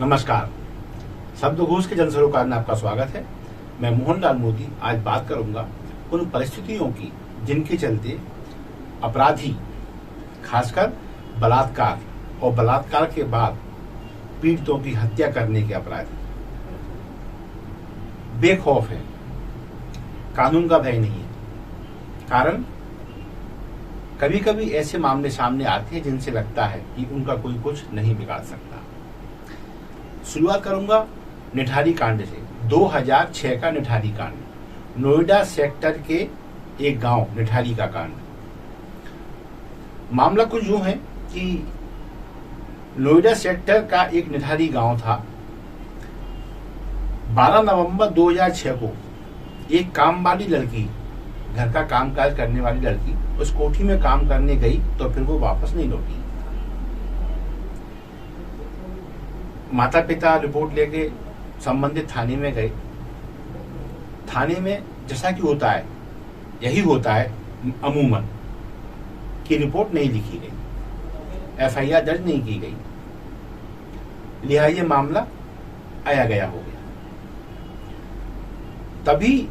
नमस्कार। शब्दघोष के जनसरोकार में आपका स्वागत है। मैं मोहनलाल मोदी आज बात करूंगा उन परिस्थितियों की जिनके चलते अपराधी, खासकर बलात्कार और बलात्कार के बाद पीड़ितों की हत्या करने के अपराधी बेखौफ है, कानून का भय नहीं है। कारण कभी कभी ऐसे मामले सामने आते हैं जिनसे लगता है कि उनका कोई कुछ नहीं बिगाड़ सकता। शुरुआत करूंगा निठारी कांड से। 2006 का निठारी कांड, नोएडा सेक्टर के एक गांव निठारी का कांड। मामला कुछ यूं है कि नोएडा सेक्टर का एक निठारी गांव था। 12 नवंबर 2006 को एक काम वाली लड़की, घर का कामकाज करने वाली लड़की, उस कोठी में काम करने गई तो फिर वो वापस नहीं लौटी। माता पिता रिपोर्ट लेके संबंधित थाने में गए। थाने में जैसा कि होता है, यही होता है अमूमन, कि रिपोर्ट नहीं लिखी गई, एफआईआर दर्ज नहीं की गई, लिहाजा ये मामला आया गया हो गया। तभी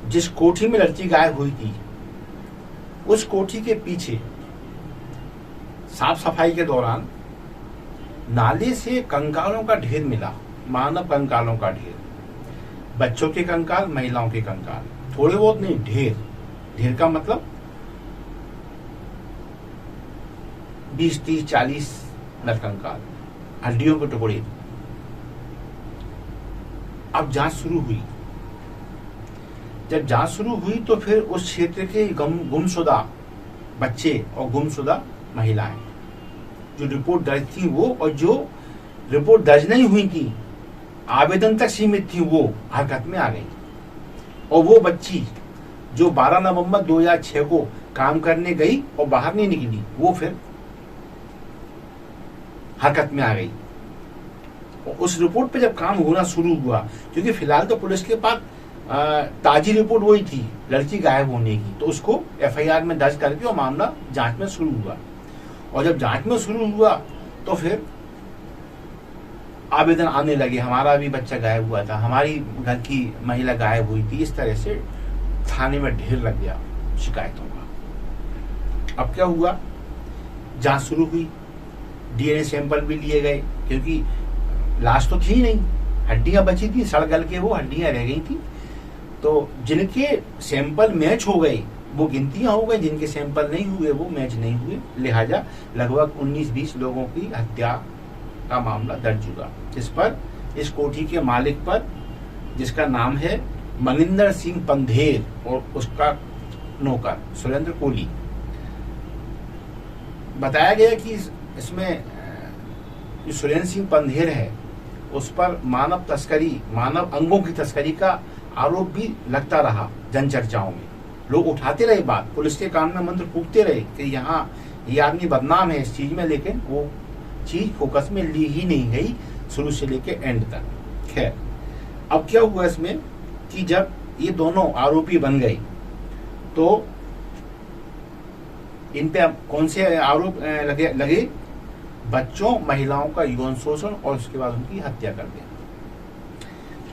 जिस कोठी में लड़की गायब हुई थी, उस कोठी के पीछे साफ सफाई के दौरान नाले से कंकालों का ढेर मिला, मानव कंकालों का ढेर। बच्चों के कंकाल, महिलाओं के कंकाल, थोड़े बहुत नहीं, ढेर। ढेर का मतलब 20, 30, 40 नर कंकाल, हड्डियों के टुकड़े। अब जांच शुरू हुई। जब जांच शुरू हुई तो फिर उस क्षेत्र के गुमशुदा बच्चे और गुमशुदा महिलाएं, जो रिपोर्ट दर्ज थी वो, और जो रिपोर्ट दर्ज नहीं हुई थी, आवेदन तक सीमित थी, वो हरकत में आ गई। और वो बच्ची जो 12 नवंबर 2006 को काम करने गई और बाहर नहीं निकली, वो फिर हरकत में आ गई। और उस रिपोर्ट पे जब काम होना शुरू हुआ, क्योंकि फिलहाल तो पुलिस के पास ताजी रिपोर्ट वही थी लड़की गायब होने की, तो उसको एफआईआर में दर्ज करके और मामला जांच में शुरू हुआ। और जब जांच में शुरू हुआ तो फिर आवेदन आने लगे, हमारा भी बच्चा गायब हुआ था, हमारी घर की महिला गायब हुई थी। इस तरह से थाने में ढेर लग गया शिकायतों का। अब क्या हुआ, जांच शुरू हुई, डीएनए सैंपल भी लिए गए, क्योंकि लाश तो थी नहीं, हड्डियां बची थी, सड़ गल के वो हड्डियां रह गई थी। तो जिनके सैंपल मैच हो गए वो गिनतियां हो गई, जिनके सैंपल नहीं हुए वो मैच नहीं हुए। लिहाजा लगभग 19-20 लोगों की हत्या का मामला दर्ज हुआ, जिस पर इस कोठी के मालिक पर, जिसका नाम है मनिंदर सिंह पंधेर, और उसका नौकर सुरेंद्र कोहली। बताया गया कि इसमें जो सुरेंद्र सिंह पंधेर है, उस पर मानव तस्करी, मानव अंगों की तस्करी का आरोप भी लगता रहा। जन चर्चाओं में लोग उठाते रहे बात, पुलिस के कान में मंत्र फूकते रहे कि यहाँ ये आदमी बदनाम है इस चीज में, लेकिन वो चीज फोकस में ली ही नहीं गई शुरू से लेके एंड तक। खैर, अब क्या हुआ इसमें कि जब ये दोनों आरोपी बन गए तो इन पे कौन से आरोप लगे? बच्चों, महिलाओं का यौन शोषण और उसके बाद उनकी हत्या कर दिया।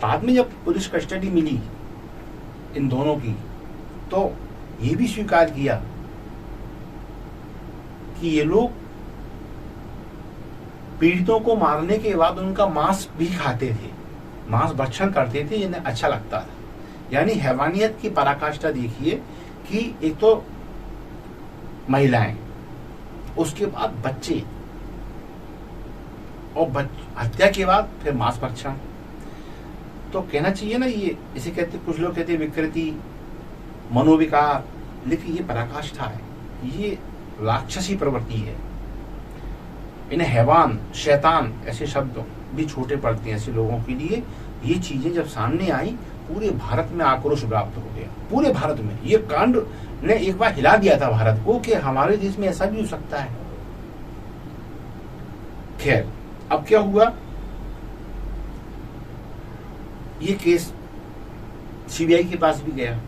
बाद में जब पुलिस कस्टडी मिली इन दोनों की, तो ये भी स्वीकार किया कि ये लोग पीड़ितों को मारने के बाद उनका मांस भी खाते थे, मांस भक्षण करते थे, इन्हें अच्छा लगता था। यानी हैवानियत की पराकाष्ठा देखिए कि एक तो महिलाएं, उसके बाद बच्चे, और हत्या के बाद फिर मांस भक्षण। तो कहना चाहिए ना, ये इसे कहते, कुछ लोग कहते विकृति, मनोविकार, लेकिन ये पराकाष्ठा है, ये राक्षसी प्रवृत्ति है। इन्हें हैवान, शैतान ऐसे शब्द भी छोटे पड़ते हैं ऐसे लोगों के लिए। ये चीजें जब सामने आई, पूरे भारत में आक्रोश व्याप्त हो गया। पूरे भारत में ये कांड ने एक बार हिला दिया था भारत को कि हमारे देश में ऐसा भी हो सकता है। खैर, अब क्या हुआ, ये केस सीबीआई के पास भी गया,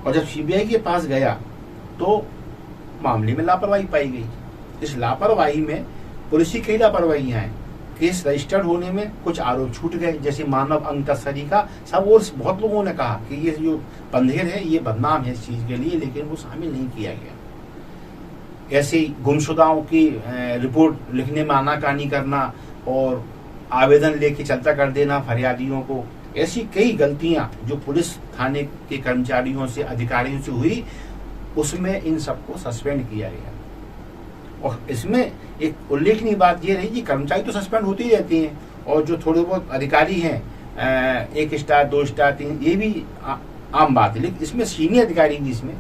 और जब सीबीआई के पास गया तो मामले में लापरवाही पाई गई। इस लापरवाही में पुलिस की कई लापरवाहियां हैं। केस रजिस्टर्ड होने में कुछ आरोप छूट गए, जैसे मानव अंग तस्करी का सब, और बहुत लोगों ने कहा कि ये जो पंधेर है ये बदनाम है इस चीज के लिए, लेकिन वो शामिल नहीं किया गया। ऐसे गुमशुदाओं की रिपोर्ट लिखने में आनाकानी करना और आवेदन लेके चलता कर देना फरियादियों को, ऐसी कई गलतियां जो पुलिस थाने के कर्मचारियों से, अधिकारियों से हुई, उसमें इन सबको सस्पेंड किया गया। और इसमें एक उल्लेखनीय बात यह रही कि कर्मचारी तो सस्पेंड होते ही रहते हैं, और जो थोड़े बहुत अधिकारी हैं 1 स्टार 2 स्टार 3, ये भी आम बात है, लेकिन इसमें सीनियर अधिकारी भी इसमें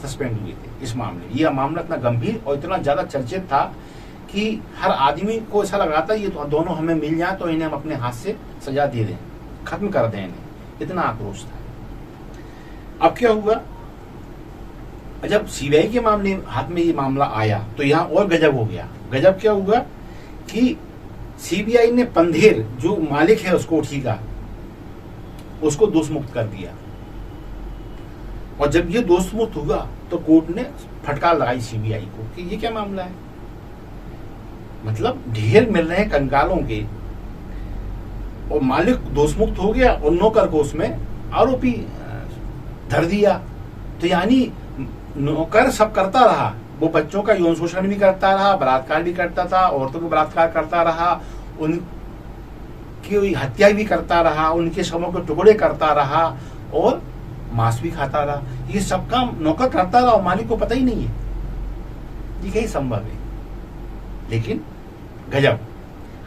सस्पेंड हुए थे इस मामले। यह मामला इतना गंभीर और इतना ज्यादा चर्चित था कि हर आदमी को ऐसा लग रहा था ये तो दोनों हमें मिल जाए तो इन्हें हम अपने हाथ से सजा दे दें, खत्म कर दें इन्हें, इतना आक्रोश था। अब क्या हुआ, जब सीबीआई के मामले हाथ में ये मामला आया तो यहां और गजब हो गया। गजब क्या हुआ कि सीबीआई ने पंधेर जो मालिक है उस कोठी का, उसको दोषमुक्त कर दिया। और जब ये दोषमुक्त हुआ तो कोर्ट ने फटकार लगाई सीबीआई को कि ये क्या मामला है, मतलब ढेर मिल रहे हैं कंकालों के और मालिक दोषमुक्त हो गया और नौकर को उसमें आरोपी धर दिया। तो यानी नौकर सब करता रहा, वो बच्चों का यौन शोषण भी करता रहा, बलात्कार भी करता था, औरतों को बलात्कार करता रहा, उनकी हत्या भी करता रहा, उनके शवों के टुकड़े करता रहा और मांस भी खाता रहा। ये सब काम नौकर करता रहा और मालिक को पता ही नहीं है। ये कहीं संभव है, लेकिन गजब,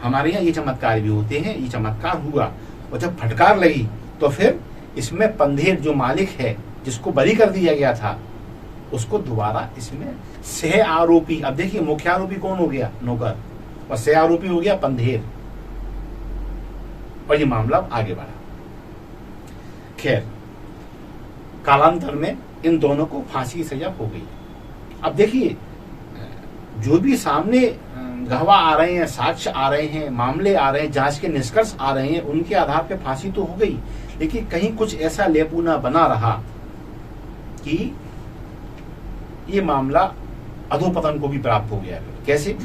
हमारे यहाँ ये चमत्कार भी होते हैं। ये चमत्कार हुआ और जब फटकार लगी तो फिर इसमें पंधेर जो मालिक है जिसको बरी कर दिया गया था, उसको दोबारा इसमें सह आरोपी, अब देखिए मुख्य आरोपी कौन हो गया, नौकर, और सह आरोपी हो गया पंधेर, और ये मामला आगे बढ़ा। खैर, कालांतर में इन दोनों को फांसी की सजा हो गई। अब देखिए, जो भी सामने गवाह आ रहे हैं, साक्ष्य आ रहे हैं, मामले आ रहे हैं, जांच के निष्कर्ष आ रहे हैं, उनके आधार पर फांसी तो हो गई, लेकिन कहीं कुछ ऐसा लेपूना बना रहा कि ये मामला अधोपतन को भी प्राप्त हो गया। कैसे?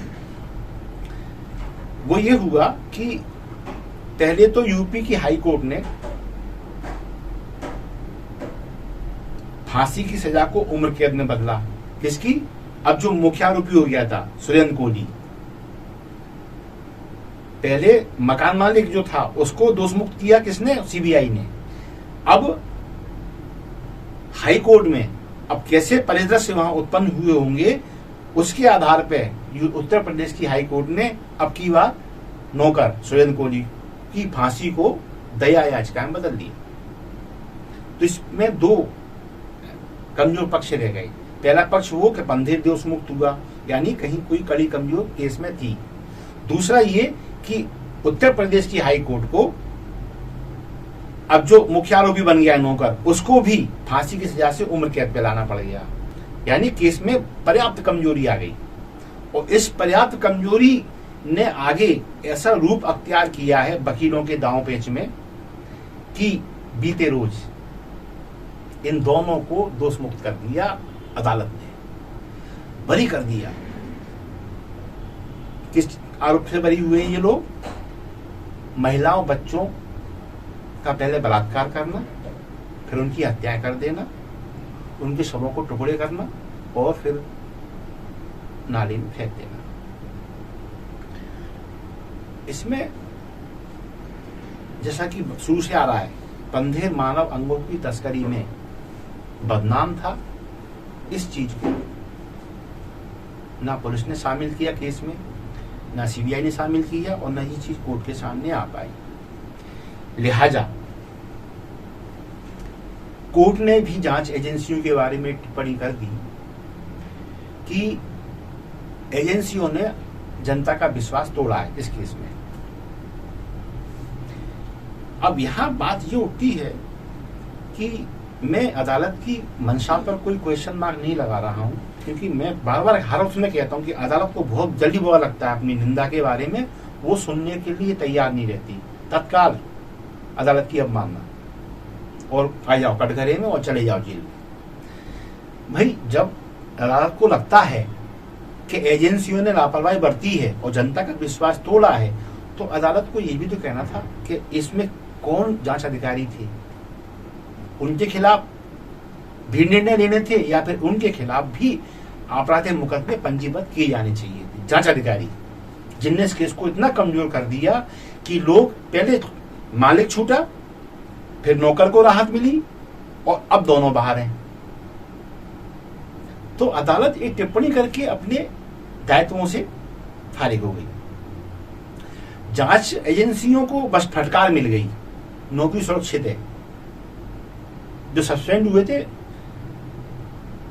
वो ये हुआ कि पहले तो यूपी की हाई कोर्ट ने फांसी की सजा को उम्र कैद में बदला। किसकी? अब जो मुख्य आरोपी हो गया था सुरेंद्र कोहली, पहले मकान मालिक जो था उसको दोषमुक्त किया किसने? सीबीआई ने। अब हाई कोर्ट में अब कैसे परिदृश्य वहां उत्पन्न हुए होंगे, उसके आधार पर उत्तर प्रदेश की हाई कोर्ट ने अब की बात नौकर सुरेंद्र कोहली की फांसी को दया याचिका में बदल दी। तो इसमें दो कमजोर पक्ष रह गए। पहला पक्ष वो कि पंधेर दोषमुक्त हुआ, यानी कहीं कोई कड़ी कमजोर केस में थी। दूसरा ये कि उत्तर प्रदेश की हाई कोर्ट को अब जो मुख्य आरोपी बन गया नौकर, उसको भी फांसी की सजा से उम्र कैद पे लाना पड़ गया, यानी केस में पर्याप्त कमजोरी आ गई। और इस पर्याप्त कमजोरी ने आगे ऐसा रूप अख्तियार किया है वकीलों के दांव पेच में कि बीते रोज इन दोनों को दोषमुक्त कर दिया अदालत ने, बरी कर दिया। किस आरोप से बरी हुए ये लोग? महिलाओं बच्चों का पहले बलात्कार करना, फिर उनकी हत्या कर देना, उनके शवों को टुकड़े करना और फिर नाली में फेंक देना। इसमें जैसा कि शुरू से आ रहा है, पंधेर मानव अंगों की तस्करी में बदनाम था। इस चीज को ना पुलिस ने शामिल किया केस में, ना सीबीआई ने शामिल किया और ना ये चीज कोर्ट के सामने आ पाई। लिहाजा कोर्ट ने भी जांच एजेंसियों के बारे में टिप्पणी कर दी कि एजेंसियों ने जनता का विश्वास तोड़ा है इस केस में। अब यहां बात ये उठती है कि मैं अदालत की मंशा पर कोई क्वेश्चन मार्क नहीं लगा रहा हूं, क्योंकि मैं बार बार हर उसमें कहता हूं कि अदालत को बहुत जल्दी बुरा लगता है अपनी निंदा के बारे में, वो सुनने के लिए तैयार नहीं रहती। तत्काल अदालत की अवमानना और आ जाओ कटघरे में और चले जाओ जेल में। भाई जब अदालत को लगता है कि एजेंसियों ने लापरवाही बरती है और जनता का विश्वास तोड़ा है, तो अदालत को यह भी तो कहना था कि इसमें कौन जांच अधिकारी थे, उनके खिलाफ भी निर्णय लेने थे या फिर उनके खिलाफ भी आपराधिक मुकदमे पंजीबद्ध किए जाने चाहिए थे। जांच अधिकारी जिनने इस केस को इतना कमजोर कर दिया कि लोग पहले मालिक छूटा, फिर नौकर को राहत मिली और अब दोनों बाहर हैं। तो अदालत एक टिप्पणी करके अपने दायित्वों से फारिग हो गई। जांच एजेंसियों को बस फटकार मिल गई, नौकरी सुरक्षित है। जो सस्पेंड हुए थे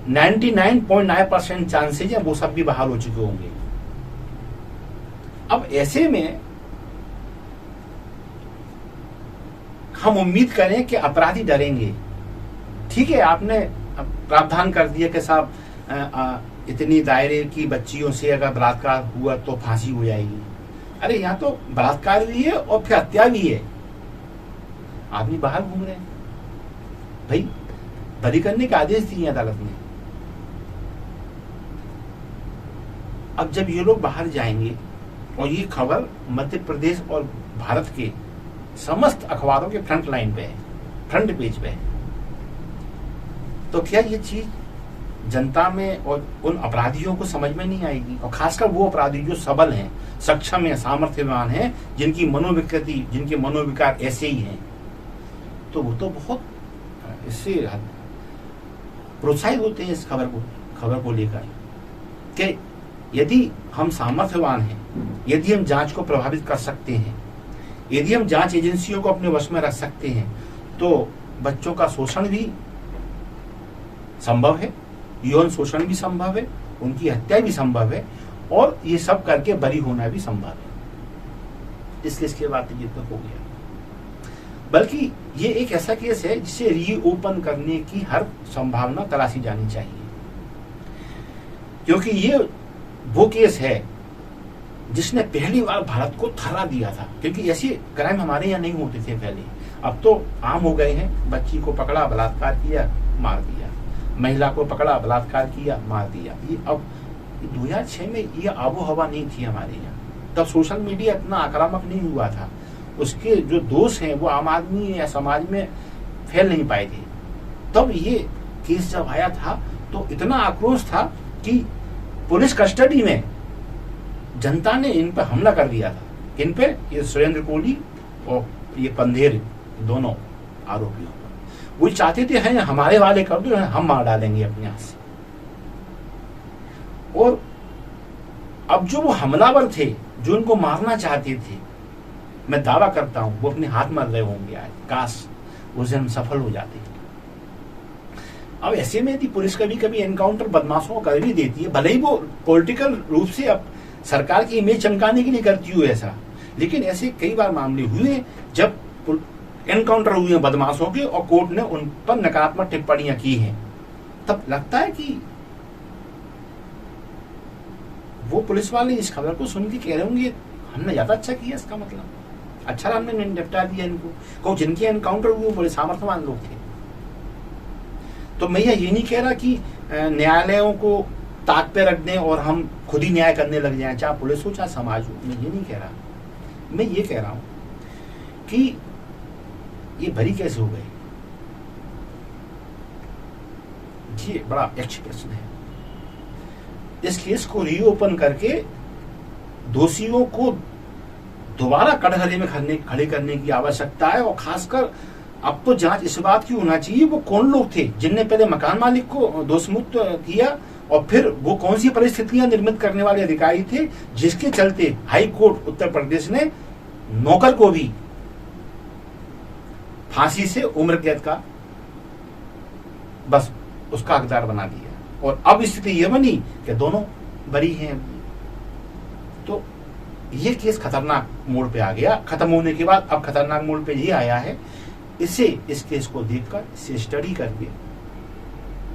99.9% चांसेज है वो सब भी बहाल हो चुके होंगे। अब ऐसे में हम उम्मीद करें कि अपराधी डरेंगे। ठीक है, आपने प्रावधान कर दिया कि साहब इतनी दायरे की बच्चियों से अगर बलात्कार हुआ तो फांसी हो जाएगी। अरे यहाँ तो बलात्कार भी है और फिर हत्या भी है, आदमी बाहर घूम रहे हैं। भाई बरी करने के आदेश दिए अदालत ने। अब जब ये लोग बाहर जाएंगे और ये खबर मध्य प्रदेश और भारत के समस्त अखबारों के फ्रंट लाइन पे है, फ्रंट पेज पे है, तो क्या ये चीज जनता में और उन अपराधियों को समझ में नहीं आएगी? और खासकर वो अपराधी जो सबल हैं, सक्षम हैं, सामर्थ्यवान हैं, जिनकी मनोविकृति, जिनके मनोविकार ऐसे ही हैं, तो वो तो बहुत इससे प्रोत्साहित होते हैं इस खबर को लेकर कि यदि हम सामर्थ्यवान हैं, यदि हम जांच को प्रभावित कर सकते हैं, यदि हम जांच एजेंसियों को अपने वश में रख सकते हैं, तो बच्चों का शोषण भी संभव है, यौन शोषण भी संभव है, उनकी हत्या भी संभव है, और ये सब करके बरी होना भी संभव है। इसलिए इसके बाद ये तो हो गया। बल्कि ये एक ऐसा केस है जिसे रीओपन करने की हर संभावना तलाशी जानी चाहिए, क्योंकि ये वो केस है जिसने पहली बार भारत को थरा दिया था। क्योंकि ऐसे क्राइम हमारे यहाँ नहीं होते थे पहले, अब तो आम हो गए हैं। बच्ची को पकड़ा, बलात्कार किया, मार दिया, महिला को पकड़ा, बलात्कार किया, मार दिया। ये अब 2006 में ये आबो हवा नहीं थी हमारे यहाँ। तब सोशल मीडिया इतना आक्रामक नहीं हुआ था, उसके जो दोष हैं वो आम आदमी या समाज में फैल नहीं पाए थे। तब ये केस जब आया था तो इतना आक्रोश था कि पुलिस कस्टडी में जनता ने इन पर हमला कर दिया था। इन पे ये सुरेंद्र कोहली और ये पंधेर दोनों आरोपियों पर वो चाहते थे हैं हमारे वाले कर दो, हम मार डालेंगे अपने हाथ से। और अब जो वो हमलावर थे जो उनको मारना चाहते थे, मैं दावा करता हूं वो अपने हाथ मर रहे होंगे आज। काश उस दिन हम सफल हो जाते। अब ऐसे में यदि पुलिस कभी कभी एनकाउंटर बदमाशों को कर भी देती है, भले ही वो पॉलिटिकल रूप से अब सरकार की इमेज चमकाने के लिए करती हुई ऐसा, लेकिन ऐसे कई बार मामले हुए जब एनकाउंटर हुए हैं बदमाशों के और कोर्ट ने उन पर नकारात्मक टिप्पणियां की हैं, तब लगता है कि वो पुलिस वाले इस खबर को सुन के कह रहे होंगे हमने ज्यादा अच्छा किया, इसका मतलब अच्छा हमने निपटा दिया इनको। जिनके एनकाउंटर हुए वो बड़े सामर्थ्यवान लोग थे। तो मैं ये नहीं कह रहा कि न्यायालयों को ताक पे रख दें और हम खुद ही न्याय करने लग जाएं, चाहे पुलिस हो चाहे समाज हो। मैं ये नहीं कह रहा, मैं ये कह रहा हूं कि ये भरी कैसे हो गई, ये बड़ा यक्ष प्रश्न है। इस केस को रीओपन करके दोषियों को दोबारा कटघरे में खड़े करने की आवश्यकता है। और खासकर अब तो जांच इस बात की होना चाहिए वो कौन लोग थे जिनने पहले मकान मालिक को दोषमुक्त किया, और फिर वो कौन सी परिस्थितियां निर्मित करने वाले अधिकारी थे जिसके चलते हाई कोर्ट उत्तर प्रदेश ने नौकर को भी फांसी से उम्र कैद का बस उसका हकदार बना दिया। और अब स्थिति यह बनी कि दोनों बरी हैं। तो ये केस खतरनाक मोड़ पे आ गया। खत्म होने के बाद अब खतरनाक मोड़ पे ये आया है। इस केस को देखकर, इसे स्टडी करके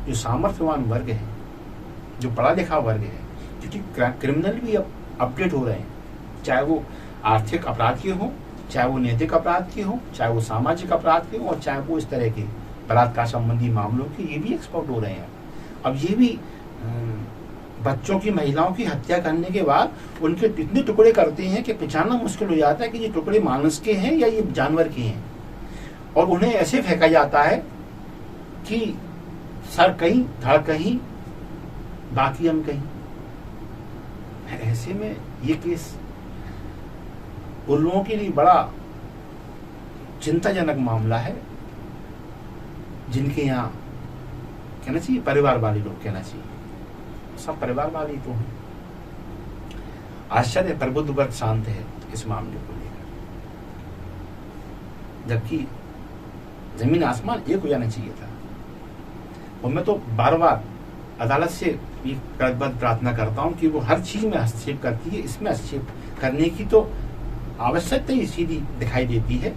जो सामर्थ्यवान वर्ग है, जो पढ़ा लिखा वर्ग है, क्योंकि क्रिमिनल भी अब अपडेट हो रहे हैं, चाहे वो आर्थिक अपराध के हो, चाहे वो नैतिक अपराध के हो, चाहे वो सामाजिक अपराध के हो, और चाहे वो इस तरह के बलात्कार संबंधी मामलों के, ये भी एक्सपर्ट हो रहे हैं। अब ये भी बच्चों की, महिलाओं की हत्या करने के बाद उनके इतने टुकड़े करते हैं कि पहचानना मुश्किल हो जाता है कि ये टुकड़े मानस के हैं या ये जानवर के हैं, और उन्हें ऐसे फेंका जाता है कि सर कहीं, धड़ कहीं, बाकी हम कहीं। ऐसे में ये केस उन लोगों के लिए बड़ा चिंताजनक मामला है, जिनके यहाँ कहना चाहिए परिवार वाले लोग कहना चाहिए, सब परिवार वाले तो हैं। आश्चर्य, प्रबुद्ध वर्ग शांत है इस मामले को लेकर, जबकि जमीन आसमान एक हो जाना चाहिए था। और मैं तो बार बार अदालत से ये करबद्ध प्रार्थना करता हूं कि वो हर चीज में हस्तक्षेप करती है, इसमें हस्तक्षेप करने की तो आवश्यकता ही सीधी दिखाई देती है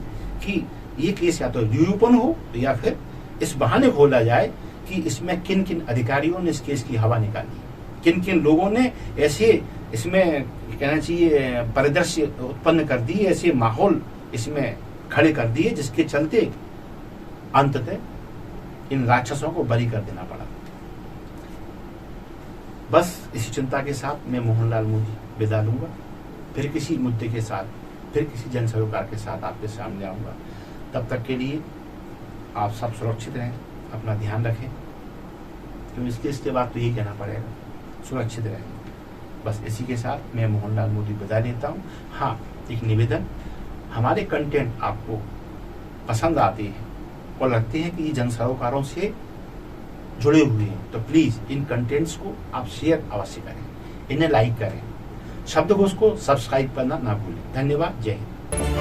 कि ये केस या तो निरूपण हो या फिर इस बहाने खोला जाए कि इसमें किन किन अधिकारियों ने इस केस की हवा निकाली, किन किन लोगों ने ऐसे इसमें कहना चाहिए परिदृश्य उत्पन्न कर दिए, ऐसे माहौल इसमें खड़े कर दिए जिसके चलते अंततः इन राक्षसों को बरी कर देना पड़ा। बस इसी चिंता के साथ मैं मोहनलाल मोदी विदा लूंगा। फिर किसी मुद्दे के साथ, फिर किसी जन सरोकार के साथ आपके सामने आऊंगा। तब तक के लिए आप सब सुरक्षित रहें, अपना ध्यान रखें, क्योंकि इसके बाद तो यही कहना पड़ेगा, सुरक्षित रहें। बस इसी के साथ मैं मोहनलाल मोदी विदा लेता हूँ। हाँ, एक निवेदन, हमारे कंटेंट आपको पसंद आते हैं और लगते हैं कि ये जन सरोकारों से जुड़े हुए हैं, तो प्लीज इन कंटेंट्स को आप शेयर अवश्य करें, इन्हें लाइक करें, शब्दकोश को सब्सक्राइब करना ना भूलें। धन्यवाद, जय हिंद।